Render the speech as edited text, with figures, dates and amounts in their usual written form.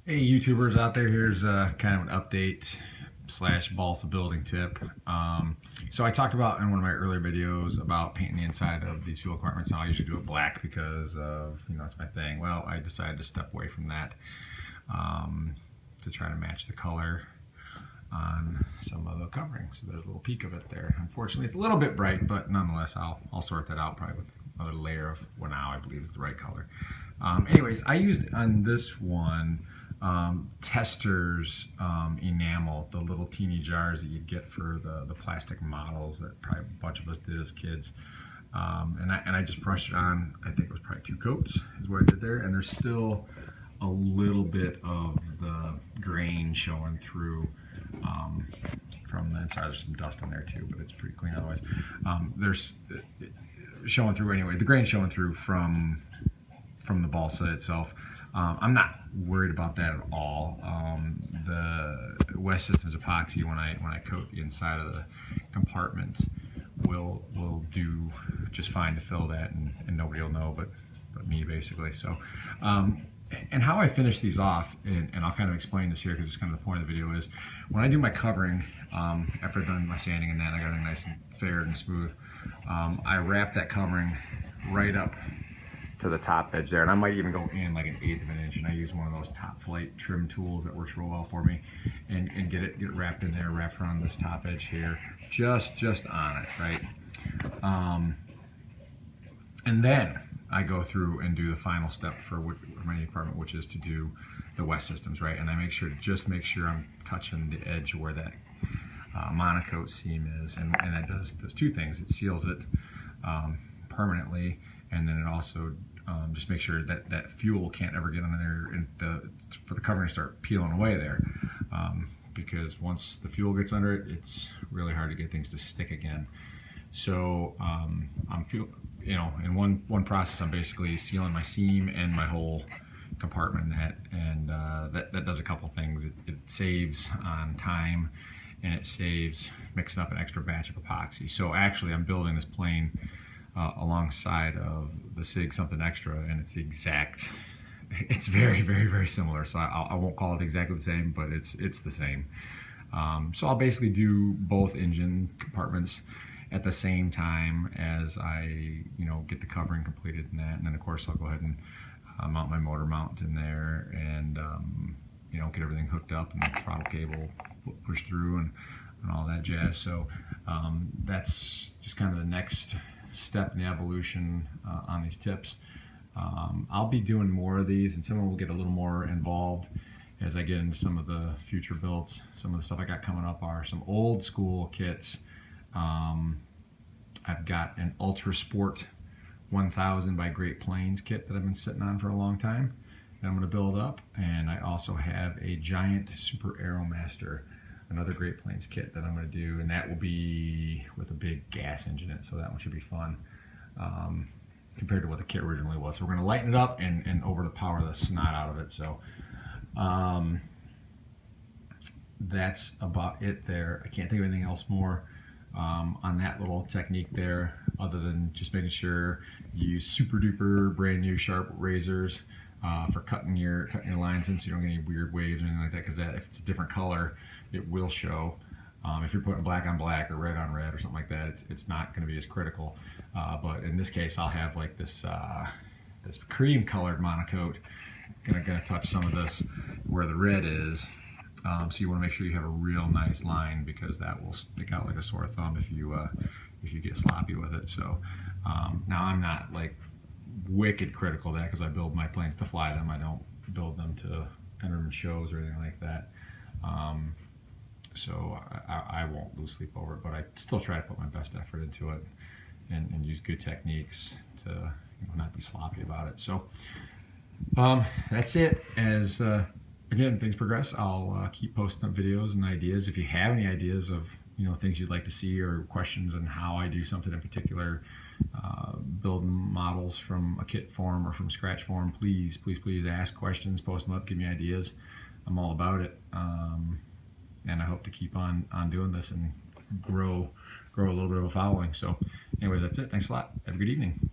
Hey YouTubers out there, here's kind of an update slash balsa building tip. So I talked about in one of my earlier videos about painting the inside of these fuel compartments, and I usually do it black because of, that's my thing. Well, I decided to step away from that to try to match the color on some of the covering. So there's a little peek of it there. Unfortunately, it's a little bit bright, but nonetheless, I'll sort that out probably with another layer of what now I believe is the right color. Anyways, I used on this one Tester's enamel, the little teeny jars that you'd get for the plastic models that probably a bunch of us did as kids. And I just brushed it on. I think it was probably 2 coats is what I did there, and there's still a little bit of the grain showing through from the inside. There's some dust on there too, but it's pretty clean otherwise. There's showing through anyway. The grain showing through from the balsa itself. I'm not worried about that at all. The West Systems epoxy, when I coat the inside of the compartment, will do just fine to fill that, and nobody will know but me basically. So and how I finish these off, and I'll kind of explain this here because it's kind of the point of the video, is when I do my covering, after I've done my sanding and that, I got it nice and fair and smooth, I wrap that covering right up to the top edge there, and I might even go in like 1/8 of an inch, and I use one of those top flight trim tools that works real well for me, and get it wrapped in there, wrapped around this top edge here, just on it, right? And then I go through and do the final step for my department, which is to do the West Systems, right? And I make sure I'm touching the edge where that monocoat seam is, and that does 2 things. It seals it permanently, and then it also just makes sure that fuel can't ever get under there and for the covering to start peeling away there, because once the fuel gets under it, it's really hard to get things to stick again. So in one process, I'm basically sealing my seam and my whole compartment and that does a couple things. It saves on time, and it saves mixing up an extra batch of epoxy. So actually, I'm building this plane alongside of the SIG something extra, and it's very similar. So I won't call it exactly the same, but it's the same. So I'll basically do both engine compartments at the same time as I get the covering completed and that, and then of course I'll go ahead and mount my motor mount in there, and get everything hooked up and the throttle cable pushed through and all that jazz. So that's just kind of the next step in the evolution on these tips. I'll be doing more of these, and some of them will get a little more involved as I get into some of the future builds. Some of the stuff I got coming up are some old school kits. I've got an Ultra Sport 1000 by Great Plains kit that I've been sitting on for a long time that I'm going to build up, and I also have a giant Super Aeromaster, another Great Plains kit that I'm going to do, and that will be with a big gas engine in it, so that one should be fun compared to what the kit originally was. So we're going to lighten it up and overpower the snot out of it. So that's about it there. I can't think of anything else more on that little technique there, other than just making sure you use super duper brand new sharp razors for cutting your lines in, so you don't get any weird waves or anything like that, because if it's a different color, it will show. If you're putting black on black or red on red or something like that, it's not going to be as critical. But in this case, I'll have like this cream colored monocoat. Gonna touch some of this where the red is. So you want to make sure you have a real nice line, because that will stick out like a sore thumb if you get sloppy with it. So now I'm not like wicked critical of that, because I build my planes to fly them. I don't build them to enter them in shows or anything like that. So I won't lose sleep over it, but I still try to put my best effort into it and use good techniques to not be sloppy about it. So that's it. As again, things progress, I'll keep posting up videos and ideas. If you have any ideas of things you'd like to see, or questions on how I do something in particular, build models from a kit form or from scratch form, please ask questions, post them up, give me ideas. I'm all about it, and I hope to keep on doing this and grow a little bit of a following. So anyways, that's it. Thanks a lot. Have a good evening.